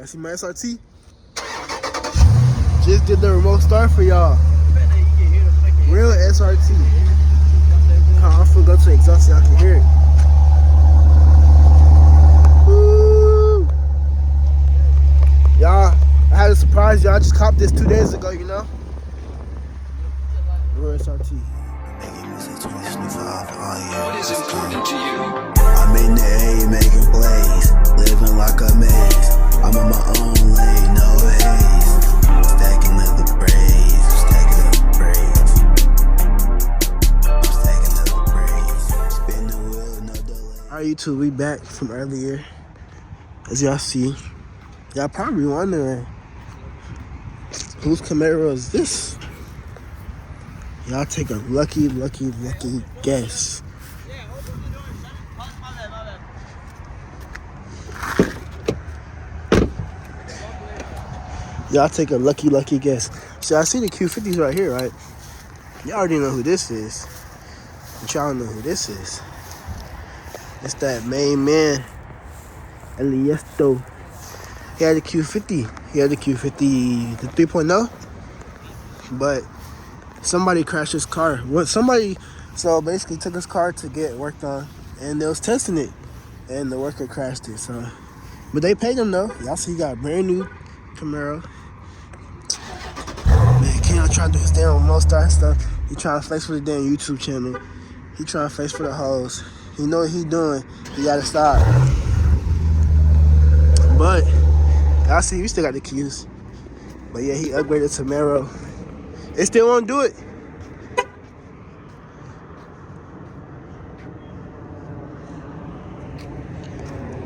Y'all see my SRT? Just did the remote start for y'all. Real SRT. I'm finna go to the exhaust so y'all can hear it. Woo! Y'all, I had a surprise. Y'all just copped this 2 days ago, you know? Real SRT. What is important to you? I'm in the A making plays, living like a maze. I'm in my own lane, no haze. Stacking up the braids, stacking up the braids. Stacking up the braids. Spin the wheel, no delay. Alright, YouTube, we back from earlier. As y'all see, y'all probably wondering whose Camaro is this? Y'all take a lucky guess. Y'all take a lucky guess. So I see the Q50s right here, right? Y'all already know who this is. But y'all don't know who this is. It's that main man, Eliesto. He had the Q50. He had the Q50, the 3.0. But somebody crashed his car. So basically took his car to get worked on, and they was testing it, and the worker crashed it. So, but they paid him though. Y'all see, he got a brand new Camaro. Man, Kenyon trying to do his damn remote start and stuff. He trying to flex for the damn YouTube channel. He trying to flex for the hoes. He know what he doing. He gotta stop. But y'all see, we still got the keys. But yeah, he upgraded to Camaro. It still won't do it.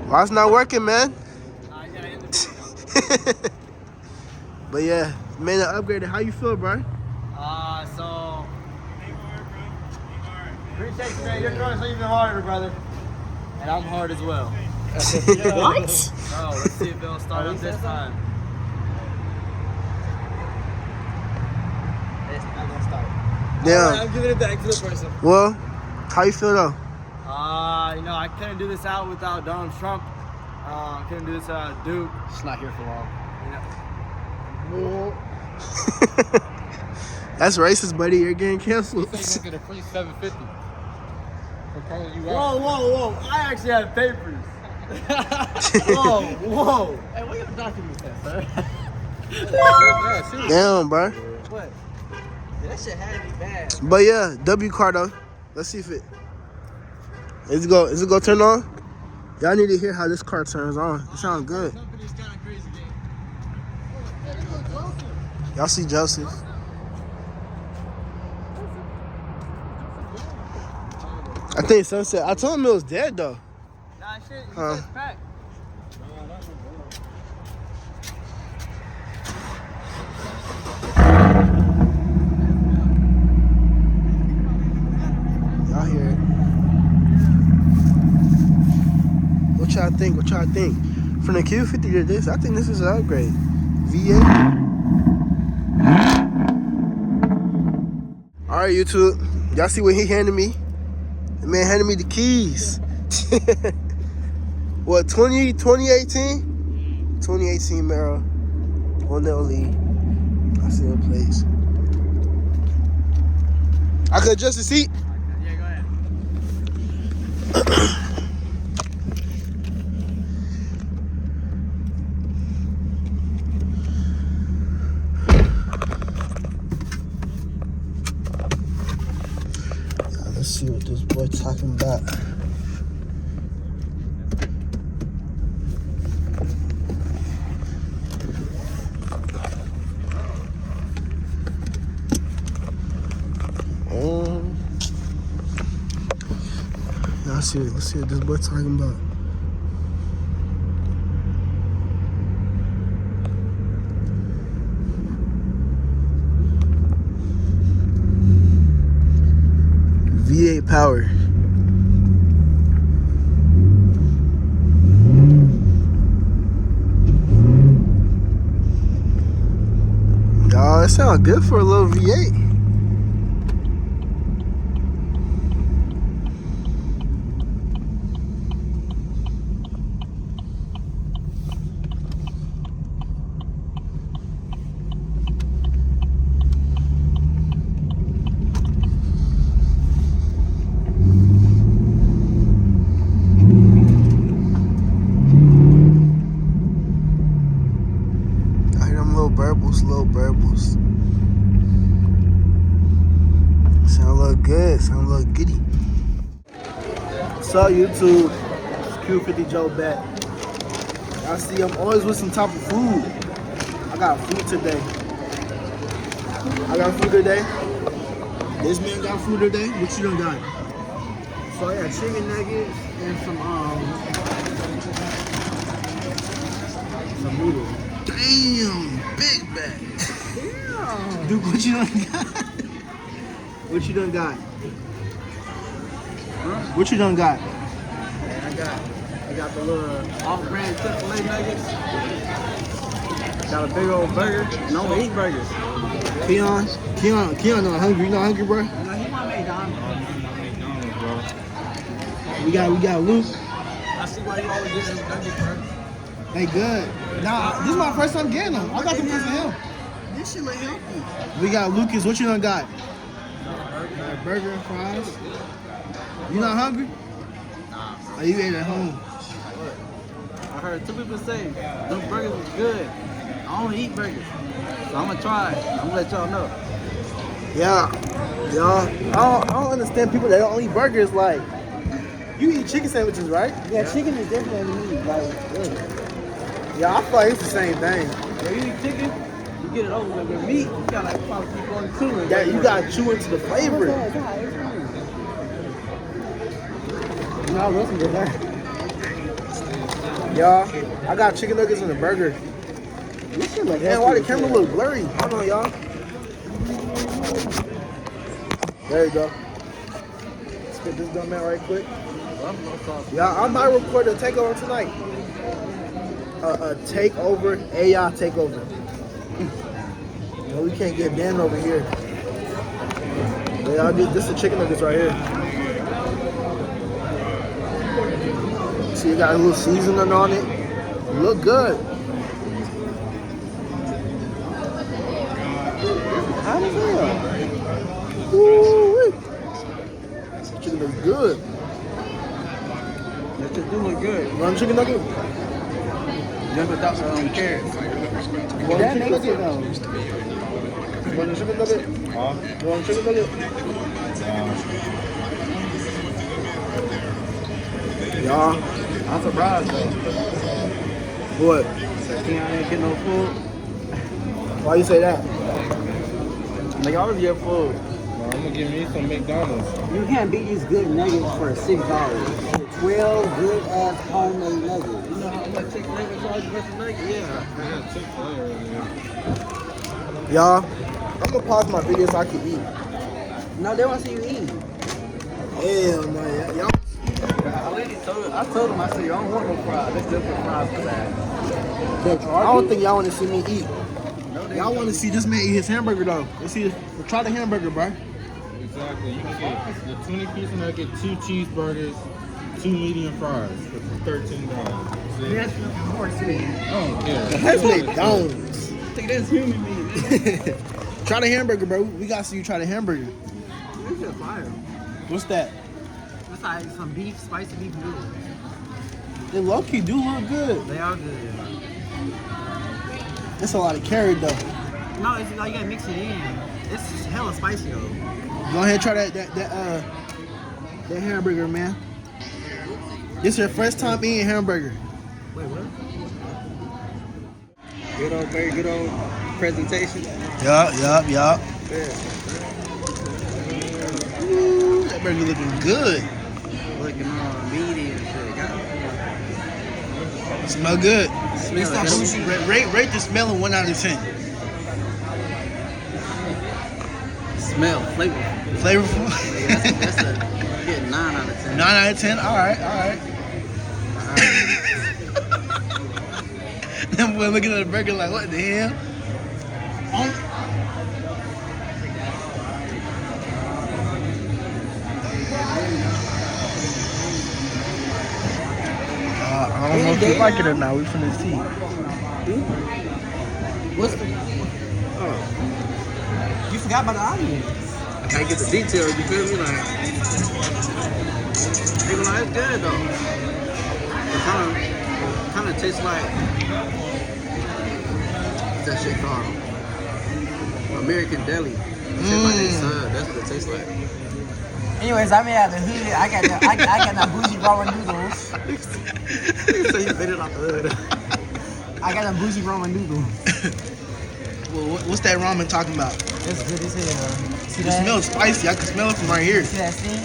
Why it's not working, man? But yeah, man, I upgraded. How you feel, bro? So appreciate you, man. You're trying to even harder, brother. And I'm hard as well. What? Oh, let's see if it'll start up this time. It's not gonna start. Yeah. Right, I'm giving it back to the person. Well, how you feel though? I couldn't do this out without Donald Trump. I couldn't do this without Duke. She's not here for long. That's racist, buddy. You're getting canceled. You think you're gonna get a free 750 for calling you out? Whoa! I actually have papers. Whoa! Hey, what your document that, sir? Damn, bro. What? Yeah, that shit had to be bad. But yeah, W car though. Let's see if it is it go turn on? Y'all need to hear how this car turns on. It sounds good. Somebody's kind of crazy game. Y'all see Joseph? I think Sunset. I told him it was dead though. Nah, shit. You Huh. just packed. Y'all hear it? What y'all think? From the Q50 to this, I think this is an upgrade. V8. All right, YouTube. Y'all see what he handed me? The man handed me the keys. What, 2018? 2018 Mero. On the lead. I see the place. I could adjust the seat. Yeah, go ahead. Let's see what this boy talking about. Let's see what this boy talking about. V8 power. Y'all, it sounds good for a little V8. burbles, little burbles. Sound look good, sound look goody. So YouTube, it's Q50 Joe back. I see I'm always with some type of food. I got food today. I got food today. This man got food today. What you done got? So yeah, chicken nuggets and some noodles. Damn, big bag. Damn. Dude, what you done got? What you done got? Huh? What you done got? And I got the little off-brand Chick-fil-A nuggets. Got a big old burger. No, we eat burgers. Keon, not hungry. You not hungry, bro? No, he want McDonald's. We got Luke. I see why you always get these nuggets, bro. They good. Nah, this is my first time getting them. I got them because of him. This shit like healthy. We got Lucas. What you done got? Burger and fries. You not hungry? Nah. Or you ate at home? I heard 2 people say those burgers was good. I only eat burgers. So I'm gonna try it. I'm gonna let y'all know. Yeah. I don't understand people that don't eat burgers. Like, you eat chicken sandwiches, right? Yeah, chicken is different than meat. Like, Yeah, I feel like it's the same thing. if you eat chicken, you get it over with meat. You gotta like probably keep on chewing. Yeah, you gotta chew into the flavor. No, listen to that. Y'all, I got chicken nuggets and a burger. This shit like Man, why the camera look blurry? Hold on, y'all. There you go. Spit this dumb out right quick. Yeah, I might record a takeover tonight. A takeover, AI takeover. No, we can't get banned over here. Yeah, this is the chicken nuggets right here. See, you got a little seasoning on it. Look good. How does it? Woo-wee. Chicken looks good. That shit do look good. You want a chicken nugget? Just without some carrots. You want a chicken nugget? You want a chicken nugget? You want a chicken nugget? Y'all, I'm surprised though. what? Keon ain't get no food. Why you say that? Like, I always get food. I'm gonna give me some McDonald's. You can't beat these good nuggets for $6. 12 good ass homemade nuggets. You know how much Chick-fil-A was charging for some nuggets? Yeah. Yeah, Chick-fil-A earlier. Y'all, I'm gonna pause my video so I can eat. No, they want to see you eat. Hell no, y'all. I told him, I said, I don't want no fries. Let's just put fries for that. I don't think y'all want to see me eat. Y'all want to see this man eat his hamburger though. Let's see. Try the hamburger, bro. Exactly. You can get the 20-piece nugget, 2 cheeseburgers, 2 medium fries for $13. That's more sweet. I don't care. That's McDonald's. I think that's human meat. Try the hamburger, bro. We gotta see you try the hamburger. This is fire. What's that? That's like some beef, spicy beef noodles. They low key do look good. They are good. It's a lot of carrot though. No, it's like you gotta mix it in. It's hella spicy though. Go ahead and try that hamburger, man. This is your first time eating hamburger. Wait, what? Good old, very good old presentation. Yup. Yeah. Ooh, that burger looking good. Looking all meaty and shit. Smell good. Smell it. Rate the smell in 1 out of 10. Smell, flavor. Flavorful. That's a good 9 out of 10. 9 out of 10. All right. Them boy looking at the burger like, what the hell? I don't know if you like it or not. We finna see. What's the... Oh. You forgot about the audience. I can't get the details, you feel me? Like, people like, it's good though. It kind of tastes like, what's that shit called? American Deli. It tastes like they sub. That's what it tastes like. Anyways, I'm at the hood. I got the bougie ramen noodles. Nigga say he made it off the hood. I got the bougie ramen noodles. Well, what's that ramen talking about? It's good as hell. See It that? smells spicy. I can smell it from right here. See that steam?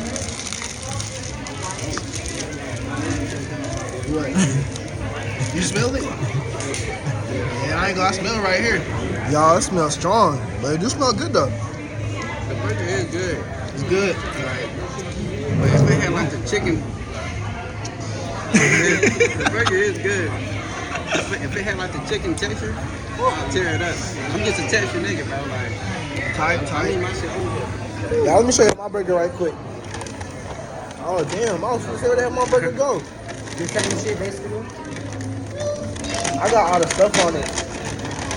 What? You smell it? Yeah, I ain't gonna smell it right here. Y'all, it smells strong, but it do smell good though. The burger is good. It's good. Like, but if they had like the chicken, the burger is good. If it had like the chicken texture, I'll tear it up. I'm just a texture nigga, bro. Like, I need my shit over. Yeah, let me show you my burger right quick. Oh damn, I was gonna say where the hell my burger go. The same shit, basically. I got all the stuff on it.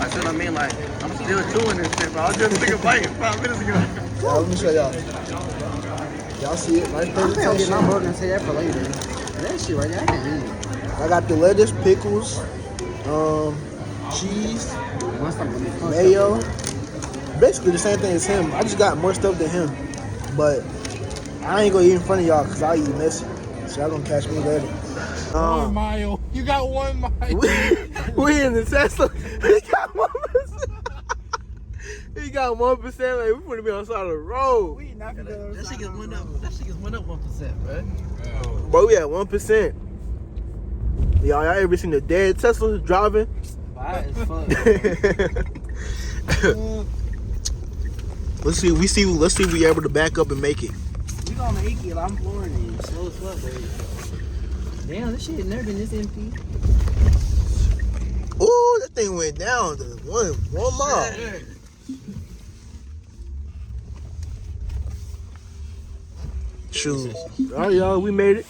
I said, I mean, like, I'm still chewing this shit, bro. I just took a bite 5 minutes ago. Yeah, let me show y'all. Y'all see it? Nice I'm gonna get my presentation. burger and say that for later. That shit right there, I can eat. I got the lettuce, pickles, cheese, Once I'm mayo. Basically the same thing as him. I just got more stuff than him. But I ain't gonna eat in front of y'all because I eat messy. So y'all gonna catch me later. One mile. You got 1 mile. We in the Tesla. He got 1%. He got 1%. Like, we finna be on the side of the road. That shit just went up. That shit just went up 1%, bro. Bro, we at 1%. Y'all ever seen the dead Tesla driving? Bye as fuck. Let's see if we able to back up and make it. We gonna make it. I'm flooring it. Slow as fuck, baby. Damn, this shit never been this empty. Ooh, that thing went down to one mile. Shoot. All right, y'all, we made it.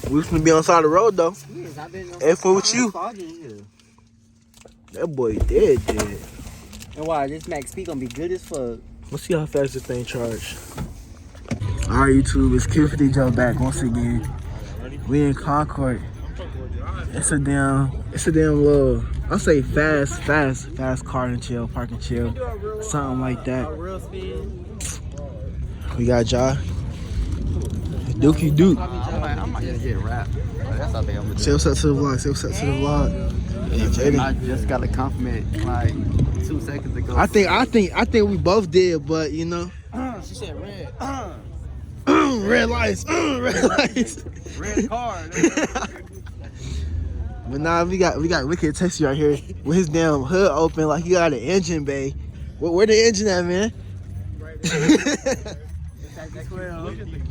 We was gonna be on the side of the road though. Yes, I've been. F1 with you. Foggy in here. That boy dead. And why? This Max P gonna be good as fuck. Let's see how fast this thing charged. All right, YouTube, it's Q50 Joe back once again. We in Concord. It's a damn little, I'll say fast car and chill, park and chill, something like that. Real speed. We got Ja. Dookie Duke. I might just get wrapped. That's how I think I'm gonna do. Say what's up to the vlog. Yeah, Jaden. I just got a compliment like 2 seconds ago. I think we both did, but you know. She said red. Red lights. Red lights. Red car. But nah, we got wicked Texas right here with his damn hood open like he got an engine bay. Where the engine at, man?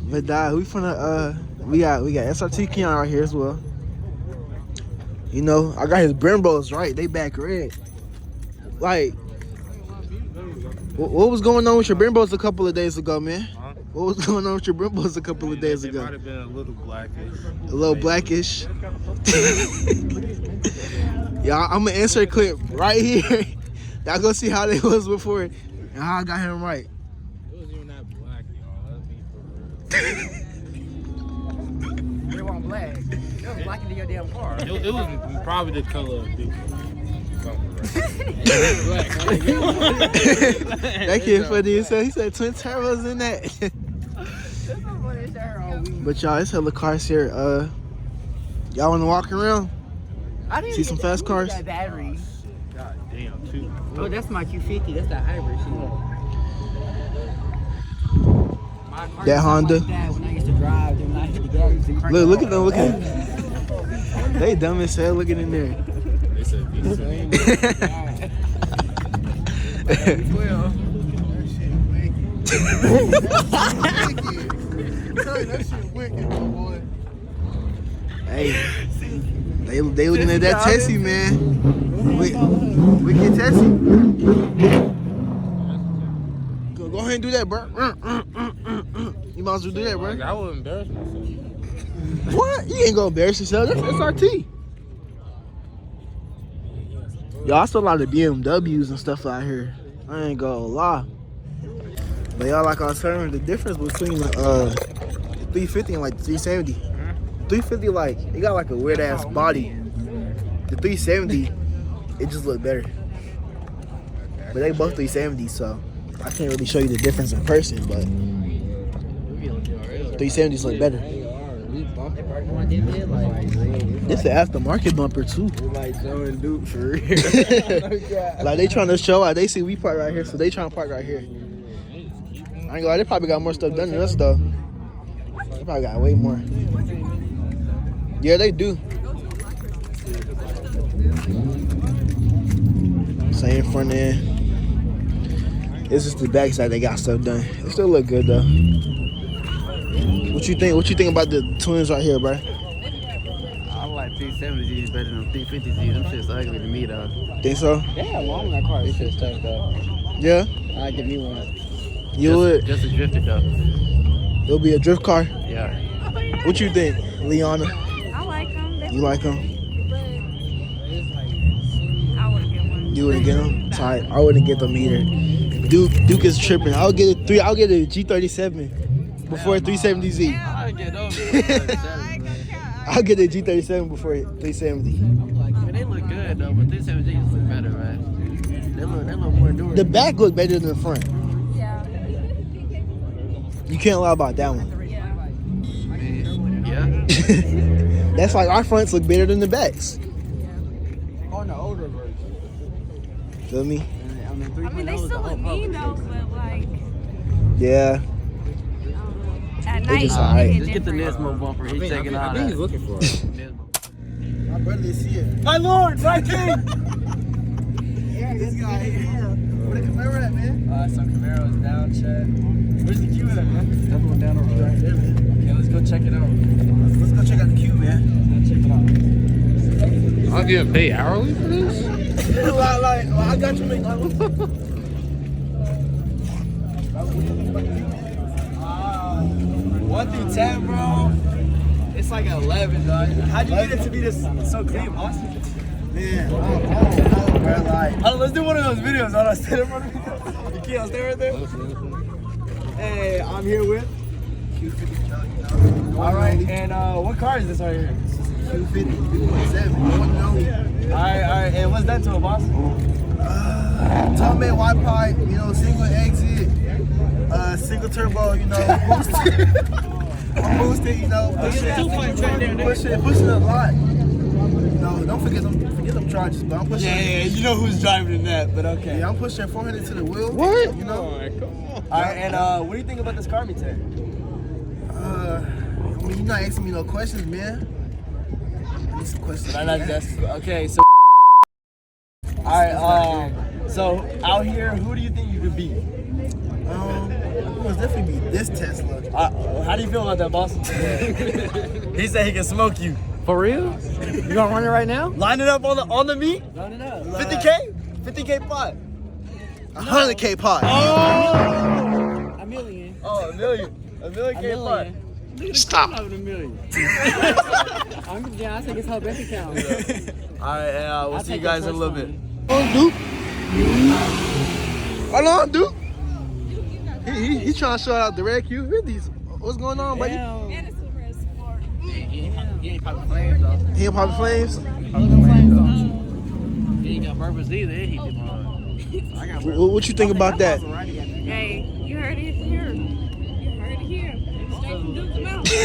But nah, we finna we got SRT Keon right here as well. You know, I got his Brembos right. They back red. Like, what was going on with your Brembos a couple of days ago, man? Huh? What was going on with your Brembos a couple of days They ago? might have been a little blackish. A little blackish. Y'all, I'm gonna insert a clip right here. Y'all go see how they was before and how I got him right. It wasn't even that black, y'all. Let's be for real. They want black. It was black in your damn car. It was probably the color of the That kid funny as hell. He said twin turbos in that. But y'all, it's hella cars here. Y'all wanna walk around? I didn't See some fast cars? That battery. God damn, too. Oh, that's my Q50. That's that hybrid shit. My car That was Honda. Like that when I used to drive, then when I hit the gas, I used to crank Look it at them, look at them. They dumb as hell looking in there. They said V12. That shit wicked, my boy. Hey, they looking at that Tessie, man. Wicked Tessie. Go ahead and do that, bro. You might as well do that, bro. I would embarrass myself. What? You ain't gonna embarrass yourself. That's SRT. Y'all, I saw a lot of BMWs and stuff out here. I ain't gonna lie. But y'all, like I was saying, the difference between the 350 and like the 370. 350, like, it got like a weird ass body. The 370, it just looked better. But they both 370s, so I can't really show you the difference in person, but 370s look better. This is an aftermarket bumper too. Like showing Duke for real. Like they trying to show out. They see we park right here, so they trying to park right here. I ain't gonna lie, they probably got more stuff done than us though. They probably got way more. Yeah, they do. Same front end. It's just the back side they got stuff done. It still look good though. What you think? What you think about the twins right here, bro? I like 370Zs better than 350Zs. Them shit's ugly to me though. Think so? Yeah, well, I'm that car. This shit's tough though. Yeah. I'll give me one. You would? Just to drift it though. It'll be a drift car. Yeah. What you think, Liana? I like them. You like them? I wouldn't get one. You wouldn't get them? Sorry, I wouldn't get them either. Duke is tripping. I'll get a G37 before a 370Z. I'll get those. I'll get a G37 before a 370. Man, they look good though, but 370Zs look better, man. They look more enduring. The back look better than the front. Yeah. You can't lie about that one. Yeah. Yeah. That's like our fronts look better than the backs. On the older version. Feel me? I mean, they still look mean though, but like Yeah. at They night, just alright. hit Just get the different. Nismo bumper. He's checking out. he's looking for it. Nismo. My brother didn't see it. My lord, my king. This guy here. Where the camera at, man? So Camaro's down, Chad. Where's the queue at, man? That one down over Right there, man. Okay, let's go check it out. Let's go check out the queue, man. Let's check it out. I'll get paid hourly for this? I got you, man. 1 through 10, bro. It's like an 11, dog. How'd you get it to be this so clean, Austin? Man, oh, bro, like. Let's do one of those videos. Hold on, stand in front of me. You can't stay right there. Hey, I'm here with. All right, and what car is this right here? Q50, 2.7, one and only. All right, and what's that to a boss? Top man wide pipe, single exit, single turbo, boosted. Boosted, pushing a lot. No, don't forget them charges, but I'm pushing. Yeah, you know who's driving in that, but okay. Yeah, I'm pushing 400 to the wheel. What? You know? All right, and what do you think about this car, Tech? You're not asking me no questions, man. I need some questions. Okay, so. All right, so out here, who do you think you could beat? It must definitely be this Tesla. How do you feel about that, boss? He said he can smoke you. For real? You gonna run it right now? Line it up on the meat. Run it up. 50K pot. 100K pot. Oh, $1 million. a million K pot. Stop. $1 million. I'm yeah, I think it's her bank account. All right, we'll I'll see you take guys that in a little first bit. Hold on, Duke. He's trying to show out the red Q50s. What's going on, buddy? Damn. And it's super sport. He ain't popping flames though. He ain't popping flames? He ain't got purpose either. He did What you think about that? Hey, you heard it here. You heard it here. Straight from Duke to Mountain.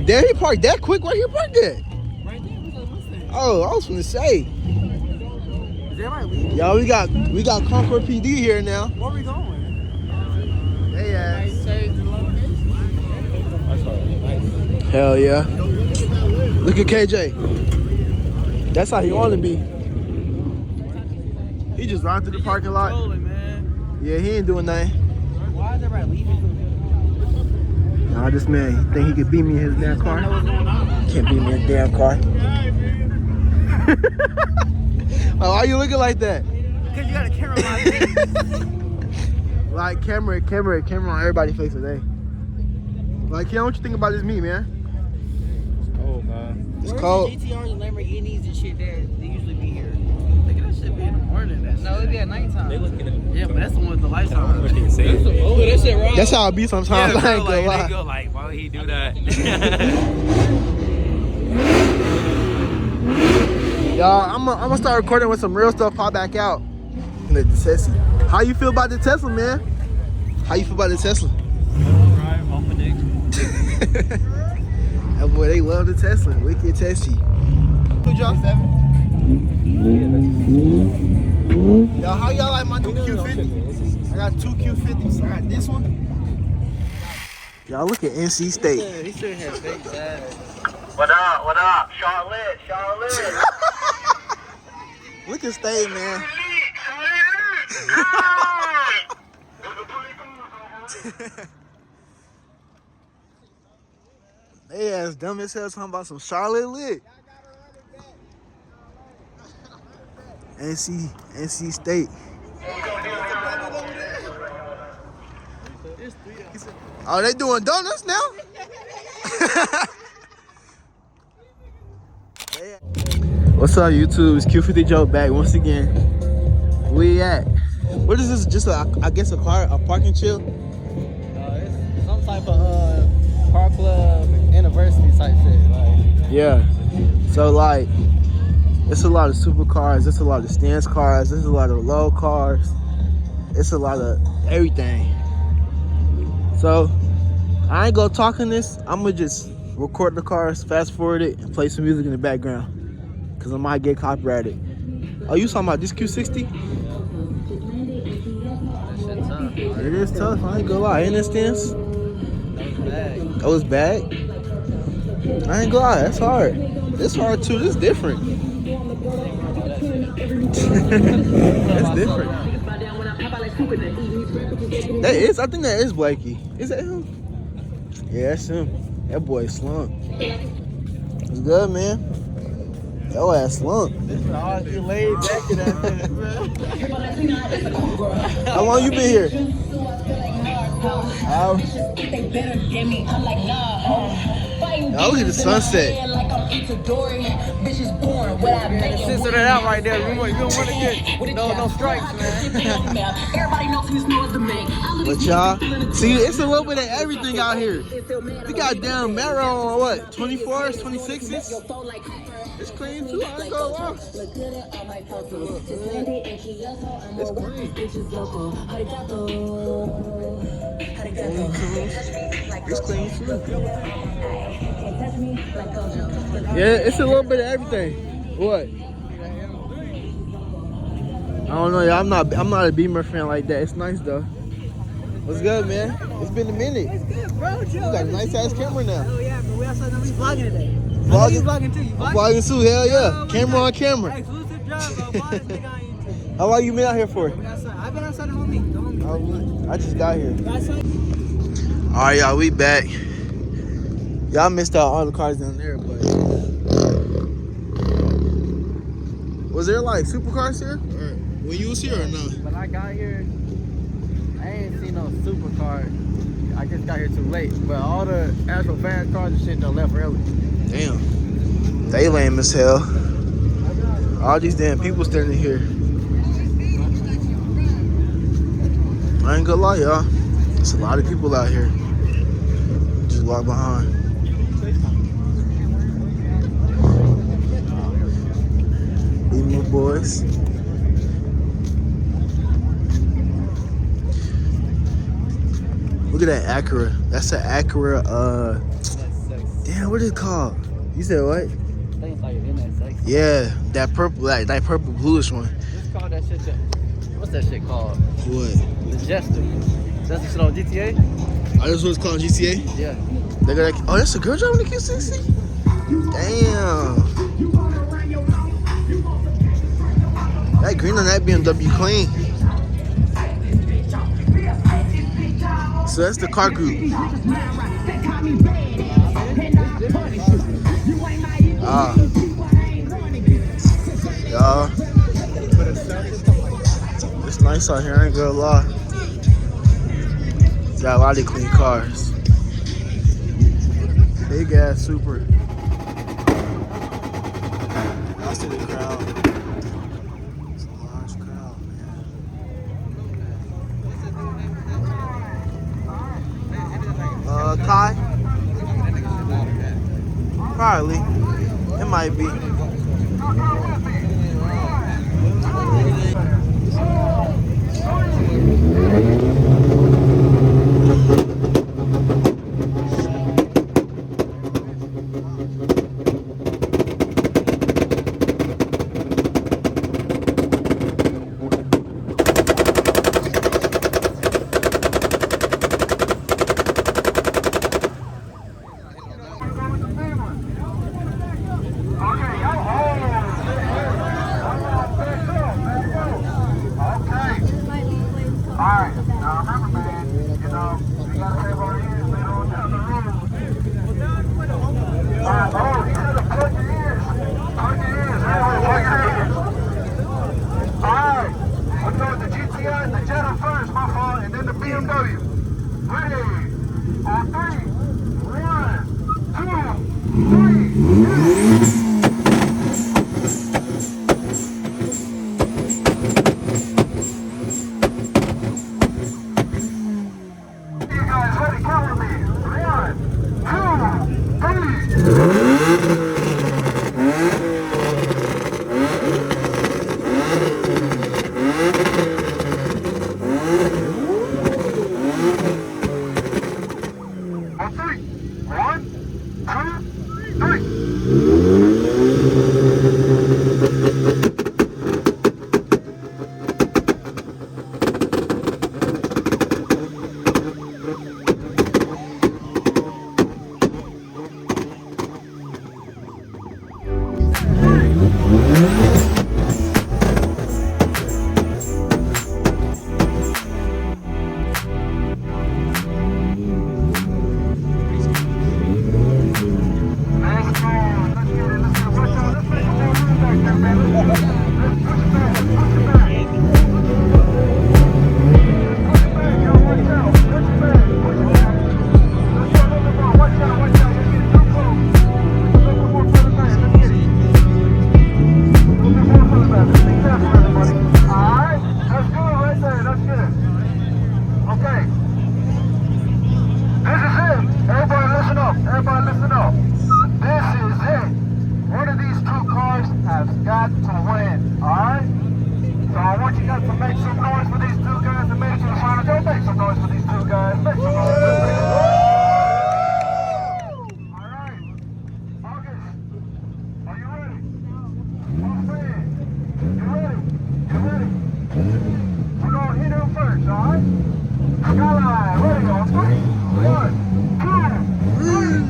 Damn, he parked that quick? Where he parked that? Right there, we got a Mustang. Oh, I was gonna say. Is that right? Where Y'all, we got Concord PD here now. are we going? Hey, ass. Save the location. Hell yeah. Look at KJ. That's how he want to be. He just ran through the parking lot. man. Yeah, he ain't doing nothing. Why is everybody leaving? Nah, this man, he think he could beat me in his damn car. Can't beat me in a damn car. Oh, why you looking like that? Because you got a camera on my face. Like camera on everybody's face today. Like, Keon, what you think about this meat, man? Oh, man. It's Where's cold. the GTRs and Lamborghinis and shit there? They usually be here. Look at that shit be in the morning. No, they be at nighttime. Yeah, but that's the one with the lights on. That shit right. That's how it be sometimes. I ain't gonna lie. They go like, why would he do that? Y'all, I'm gonna start recording with some real stuff. Pop back out. The Tesla. How you feel about the Tesla, man? How you feel about the Tesla? Drive off of dick. That boy, they love the Tesla. Wicked Tesla. Who y'all? 7? Y'all, how y'all like my new Q50? I got 2 Q50s. I got this one. Y'all look at NC State. He should have fake that. What up? What up? Charlotte, Charlotte. Look at State, man. They ass dumb as hell talking about some Charlotte lit. NC State. Oh, they doing donuts now? What's up, YouTube? It's Q50 Joe back once again. Where you at? What is this? Just I guess a parking chill? It's some type of car club anniversary type shit. Like, Yeah. So like, it's a lot of supercars. It's a lot of stance cars. There's a lot of low cars. It's a lot of everything. So I ain't gonna talk in this. I'm gonna just record the cars, fast forward it, and play some music in the background. Cause I might get copyrighted. Oh, you talking about this Q60? It is tough. I ain't gonna lie. In this stance, that was bad. I ain't gonna lie. That's hard. It's hard too. It's different. It's different. That is. I think that is Blakey. Is that him? Yeah, that's him. That boy slumped. It's good, man. Yo ass slumped. you laid back in that minute, man. How long you been here? Y'all look at the sunset. Censor that out right there. You don't want to get no strikes, man. But y'all, see, it's a little bit of everything out here. We got damn marrow on what? 24s, 26s? It's clean too, I ain't gonna lie. It's clean. It's clean too. Yeah, it's a little bit of everything. What? I don't know, y'all. I'm not a Beamer fan like that. It's nice though. What's good, man? It's been a minute. It's good, bro. You got a nice ass camera now. Oh yeah, but we also know we vlogging today. Vlogging? You vlogging too. You I'm vlogging too. Hell yeah. Camera on camera. Exclusive job, bro. Vlog this nigga on YouTube. How long you been out here for? I've been outside the homie. I just got here. All right, y'all. We back. Y'all missed out all the cars down there, but was there like supercars here? Or when you was here or no? When I got here, I ain't seen no supercar. I just got here too late. But all the actual fast cars and shit done left early. Damn. They lame as hell. All these damn people standing here. I ain't gonna lie, y'all. There's a lot of people out here. Just walk behind. Beamer boys. Look at that Acura. That's an Acura, damn, what is it called? You said what? I think it's like in that section. Yeah, that purple, that purple bluish one. Just call that shit. What's that shit called? What? The Jester. That's the shit on GTA? Oh, this one's called GTA? Yeah. They got that, oh, that's a girl driving the Q60? Damn. That green on that BMW clean. So that's the car group. Y'all. It's nice out here, I ain't gonna lie. Got a lot of clean cars. Big ass super. Y'all see the crowd. It's a large crowd, man. Kai? Probably. It might be. got to win, alright? So I want you guys to make some noise for these two guys that made it to the final. Go make some noise for these two guys. Make some noise for them. Alright. August, are you ready? My friend, you ready? You ready? We're gonna hit him first, alright? Skyline, ready on 3, 1, 2, 3.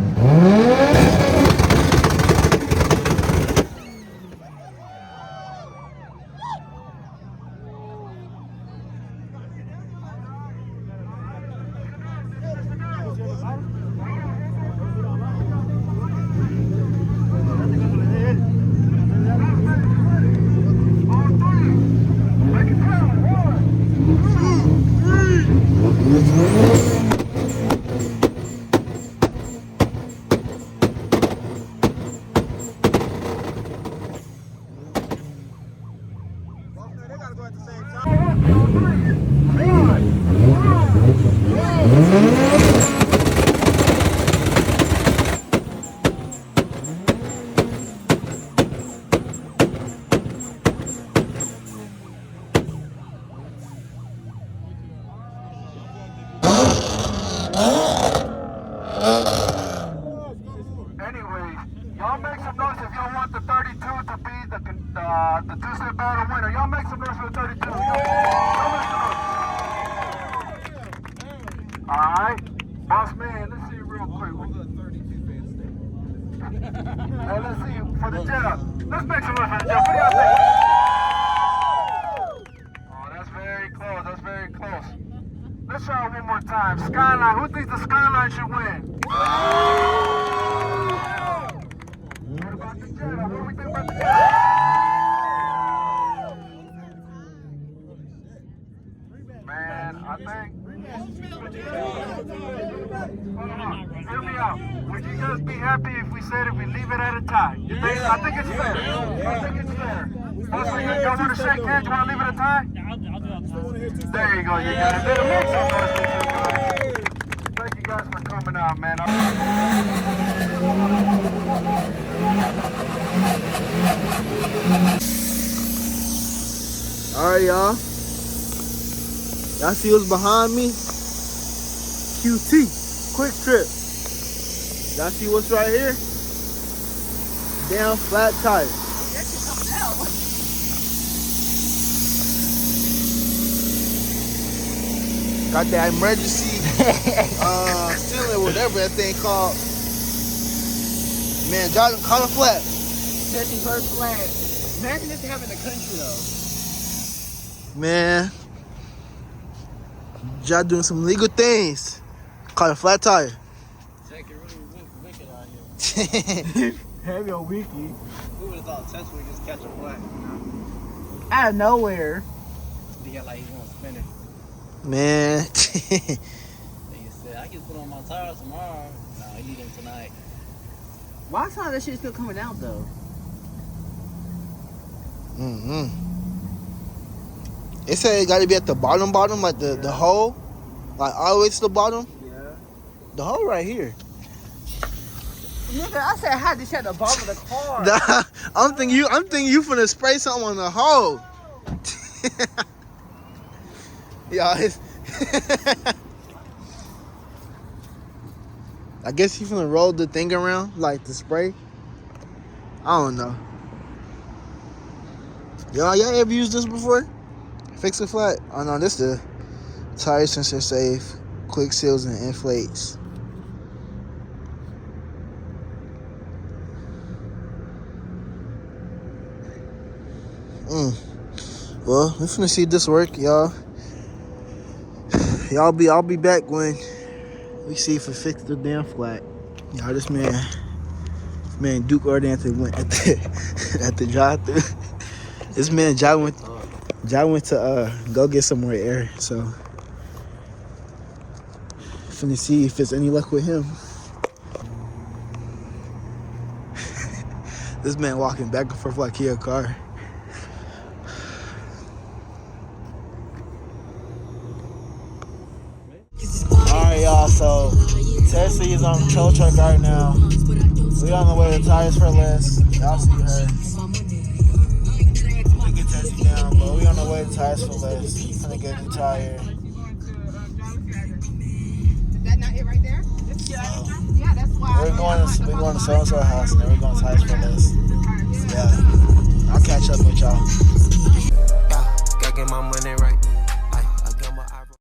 Anyways, y'all make some noise if y'all want the 32 to be the two-step battle winner. Y'all make some noise for the 32. Y'all make some noise. Alright. Boss man, let's see real quick. Hey, let's see for the Jetta. Let's make some noise for the Jetta. What do y'all think? Oh, that's very close. That's very close. Let's try it one more time. Skyline. Who thinks the Skyline should win? What about the Jetta? What do we think about the Jetta? Man, I think. Hold on. Hear me out. Would you guys be happy if we said if we leave it at a tie? You think? I think it's fair. I think it's fair. Also, y'all want to shake hands? You want to leave it a tie? There you go. You got it. There, make some noise for you guys. Thank you guys for coming out, man. Alright, y'all. Y'all see what's behind me? QT, Quick Trip. Y'all see what's right here? Damn flat tire. Got that emergency ceiling, whatever that thing called. Man, Jordan caught a flat. Testing first flag. Imagine this happened in the country though. Man, John doing some legal things. Caught a flat tire. Check it really wicked out here. Heavy on wiki. Who would have thought Tesla would just catch a flat, you know? Out of nowhere. He got like he won't spin it. Man. Like you said, I can put on my tires tomorrow. No, I need them tonight. Why is some of that shit still coming out though? It said it got to be at the bottom, like the hole, like all the way to the bottom. Yeah. The hole right here. Nigga, I said I had this shit at the bottom of the car. Nah, I'm thinking you finna spray something on the hole. Yeah, it's I guess you finna roll the thing around like the spray. I don't know. Y'all ever used this before? Fix a flat? Oh no, this the tire sensor safe, quick seals and inflates. Well, we finna see this work, y'all. I'll be back when we see if it fixed the damn flat. Y'all, this man Duke Ordante went at the drive-thru. This man John went to go get some more air, so finna see if there's any luck with him. This man walking back and forth like he a car. Alright, y'all, so Tessie is on the tow truck right now. We on the way to Tires for Less. Y'all see her. Tires for Less. Finna get a new tire. Is that not it right there? Yeah, that's why. We're going to so-and-so house and then we're going to Tires for Less. Yeah. I'll catch up with y'all. Gotta get my money right.